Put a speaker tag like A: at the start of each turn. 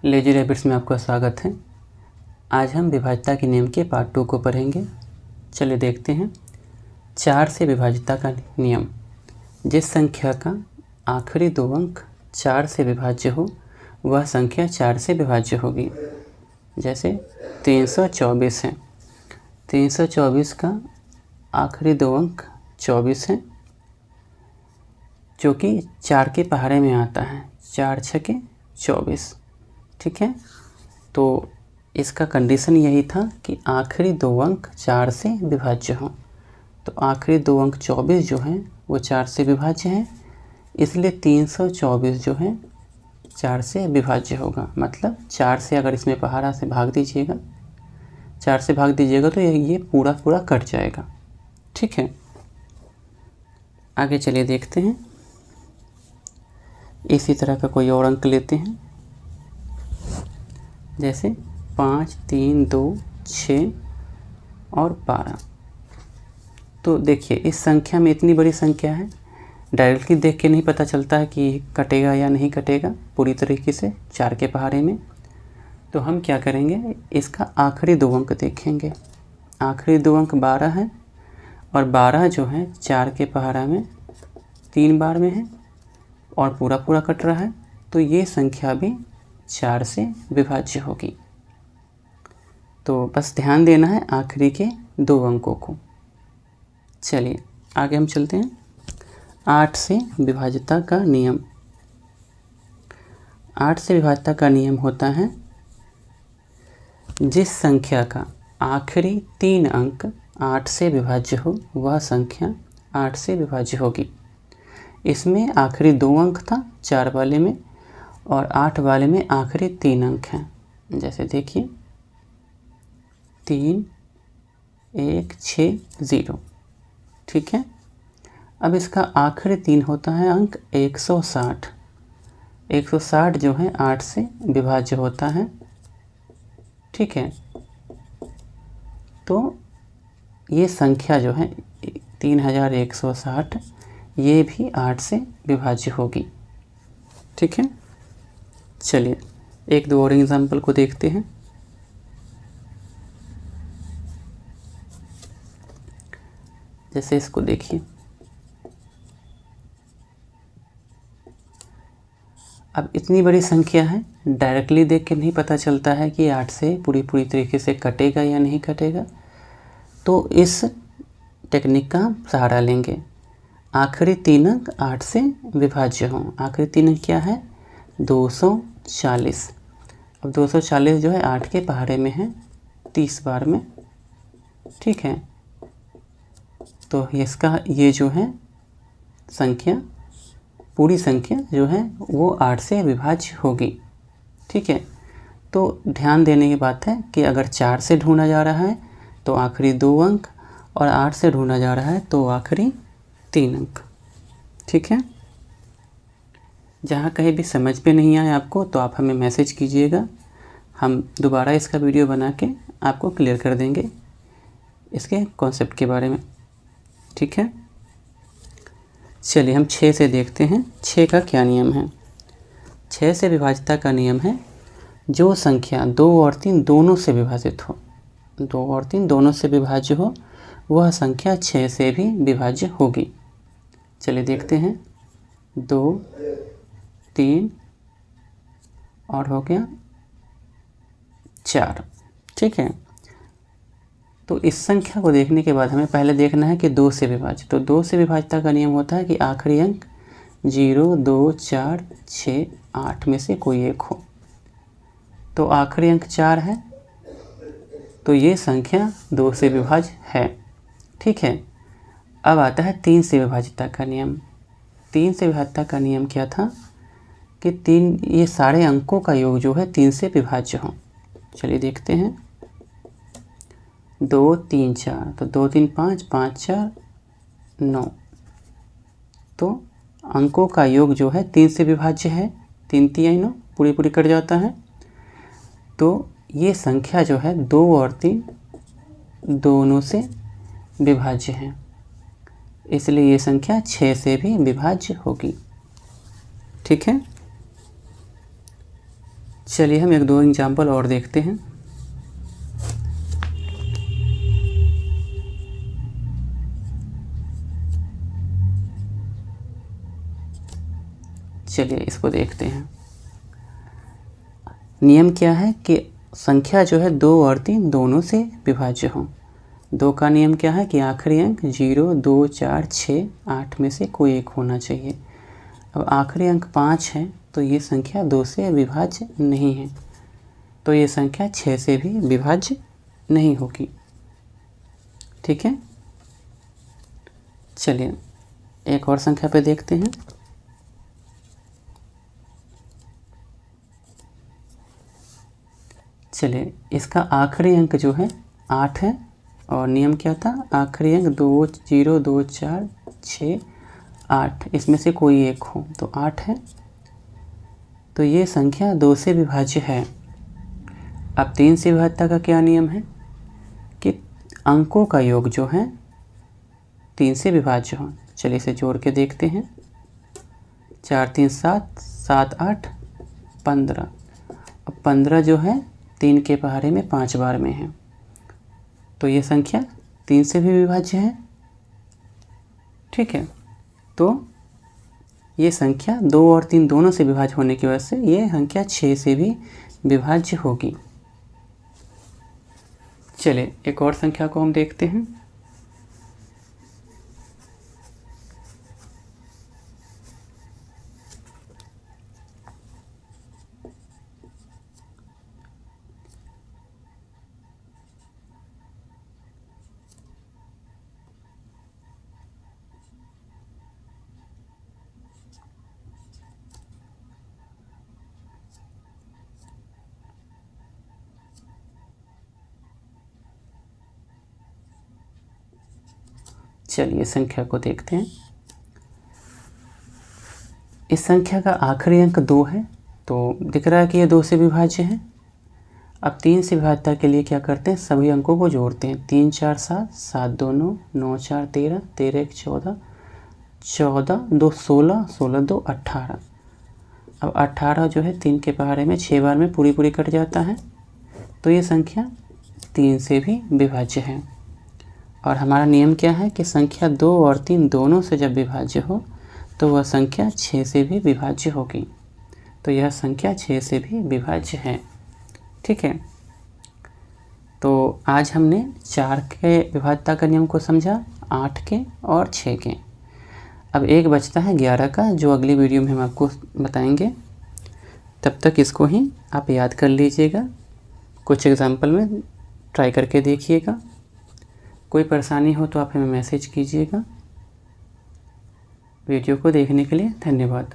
A: Lazy rabbits में आपका स्वागत है। आज हम विभाज्यता के नियम के पार्ट 2 को पढ़ेंगे। चलिए देखते हैं। 4 से विभाज्यता का नियम। जिस संख्या का आखिरी 2 अंक 4 से विभाज्य हो वह संख्या 4 से विभाज्य होगी। जैसे 324 है। 324 का आखिरी 2 अंक 24 है, जो कि 4 के पहाड़े में आता है। 4 छके 24। ठीक है, तो इसका कंडीशन यही था कि आखिरी 2 अंक 4 से विभाज्य हों। तो आखिरी 2 अंक 24 जो हैं वो 4 से विभाज्य हैं, इसलिए 324 जो है 4 से विभाज्य होगा। मतलब 4 से अगर इसमें पहाड़ा से भाग दीजिएगा, 4 से भाग दीजिएगा तो ये पूरा पूरा कट जाएगा। ठीक है, आगे चलिए देखते हैं। इसी तरह का कोई और अंक लेते हैं, जैसे 5, 3, 2, 6 और 12। तो देखिए इस संख्या में इतनी बड़ी संख्या है, डायरेक्टली देख के नहीं पता चलता है कि कटेगा या नहीं कटेगा पूरी तरीके से 4 के पहाड़े में। तो हम क्या करेंगे, इसका आखिरी 2 अंक देखेंगे। आखिरी 2 अंक 12 है और 12 जो है 4 के पहाड़ा में 3 बार में है और पूरा पूरा कट रहा है, तो ये संख्या भी 4 से विभाज्य होगी। तो बस ध्यान देना है आखिरी के 2 अंकों को। चलिए आगे हम चलते हैं। 8 से विभाज्यता का नियम। 8 से विभाज्यता का नियम होता है, जिस संख्या का आखिरी 3 अंक 8 से विभाज्य हो वह संख्या 8 से विभाज्य होगी। इसमें आखिरी 2 अंक था 4 वाले में और 8 वाले में आखिरी 3 अंक हैं। जैसे देखिए 3, 1, 6, 0। ठीक है, अब इसका आखिरी 3 होता है अंक 160। 160 जो है 8 से विभाज्य होता है। ठीक है, तो ये संख्या जो है 3160 ये भी 8 से विभाज्य होगी। ठीक है, चलिए एक दो और एग्जाम्पल को देखते हैं। जैसे इसको देखिए, अब इतनी बड़ी संख्या है, डायरेक्टली देख के नहीं पता चलता है कि 8 से पूरी तरीके से कटेगा या नहीं कटेगा। तो इस टेक्निक का हम सहारा लेंगे। आखिरी 3 अंक 8 से विभाज्य हों। आखिरी 3 अंक क्या है, 240। अब 240 जो है 8 के पहाड़े में है 30 बार में। ठीक है, तो इसका ये जो है संख्या, पूरी संख्या जो है वो 8 से विभाज्य होगी। ठीक है, तो ध्यान देने की बात है कि अगर 4 से ढूंढा जा रहा है तो आखिरी 2 अंक, और 8 से ढूंढा जा रहा है तो आखिरी 3 अंक। ठीक है, जहाँ कहीं भी समझ में नहीं आए आपको तो आप हमें मैसेज कीजिएगा, हम दोबारा इसका वीडियो बना के आपको क्लियर कर देंगे इसके कॉन्सेप्ट के बारे में। ठीक है, चलिए हम 6 से देखते हैं। 6 का क्या नियम है। 6 से विभाज्यता का नियम है, जो संख्या 2 और 3 दोनों से विभाजित हो, 2 और 3 दोनों से विभाज्य हो वह संख्या 6 से भी विभाज्य होगी। चलिए देखते हैं। 2, 3 और हो गया 4। ठीक है, तो इस संख्या को देखने के बाद हमें पहले देखना है कि 2 से विभाज्य। तो 2 से विभाज्यता का नियम होता है कि आखिरी अंक 0, 2, 4, 6, 8 में से कोई एक हो। तो आखिरी अंक 4 है, तो ये संख्या 2 से विभाज्य है। ठीक है, अब आता है 3 से विभाज्यता का नियम। 3 से विभाज्यता का नियम क्या था कि 3 ये सारे अंकों का योग जो है 3 से विभाज्य हो। चलिए देखते हैं। 2, 3, 4, तो 2, 3, 5, 5, 4, 9। तो अंकों का योग जो है 3 से विभाज्य है। 3, 3, 9 पूरी कट जाता है। तो ये संख्या जो है 2 और 3 दोनों से विभाज्य है, इसलिए ये संख्या 6 से भी विभाज्य होगी। ठीक है, चलिए हम 1-2 एग्जाम्पल और देखते हैं। चलिए इसको देखते हैं। नियम क्या है कि संख्या जो है 2 और 3 दोनों से विभाज्य हो। 2 का नियम क्या है कि आखिरी अंक 0, 2, 4, 6, 8 में से कोई एक होना चाहिए। अब आखिरी अंक 5 है तो ये संख्या 2 से विभाज्य नहीं है, तो ये संख्या 6 से भी विभाज्य नहीं होगी। ठीक है, चलिए एक और संख्या पे देखते हैं। चलिए इसका आखिरी अंक जो है 8 है और नियम क्या था, आखिरी अंक 2, 0, 2, 4, 6, 8 इसमें से कोई एक हो, तो 8 है, तो ये संख्या 2 से विभाज्य है। अब 3 से विभाज्यता का क्या नियम है कि अंकों का योग जो है 3 से विभाज्य हो। चलिए इसे जोड़ के देखते हैं। 4, 3, 7, 7, 8, 15। अब 15 जो है 3 के पहाड़े में 5 बार में है, तो ये संख्या 3 से भी विभाज्य है। ठीक है, तो ये संख्या 2 और 3 दोनों से विभाज्य होने की वजह से ये संख्या 6 से भी विभाज्य होगी। चलिए एक और संख्या को हम देखते हैं। चलिए संख्या को देखते हैं। इस संख्या का आखिरी अंक 2 है, तो दिख रहा है कि ये 2 से विभाज्य है। अब 3 से विभाज्यता के लिए क्या करते हैं, सभी अंकों को जोड़ते हैं। 3, 4, 7, 7, 2, 9, 9, 4, 13, 13, 1, 14, 14, 2, 16, 16, 2, 18। अब 18 जो है 3 के पहाड़े में 6 बार में पूरी पूरी कट जाता है, तो ये संख्या 3 से भी विभाज्य है। और हमारा नियम क्या है कि संख्या 2 और 3 दोनों से जब विभाज्य हो तो वह संख्या 6 से भी विभाज्य होगी, तो यह संख्या 6 से भी विभाज्य है। ठीक है, तो आज हमने 4 के विभाज्यता का नियम को समझा, 8 के और 6 के। अब एक बचता है 11 का, जो अगली वीडियो में हम आपको बताएंगे। तब तक इसको ही आप याद कर लीजिएगा, कुछ एग्जाम्पल में ट्राई करके देखिएगा। कोई परेशानी हो तो आप हमें मैसेज कीजिएगा। वीडियो को देखने के लिए धन्यवाद।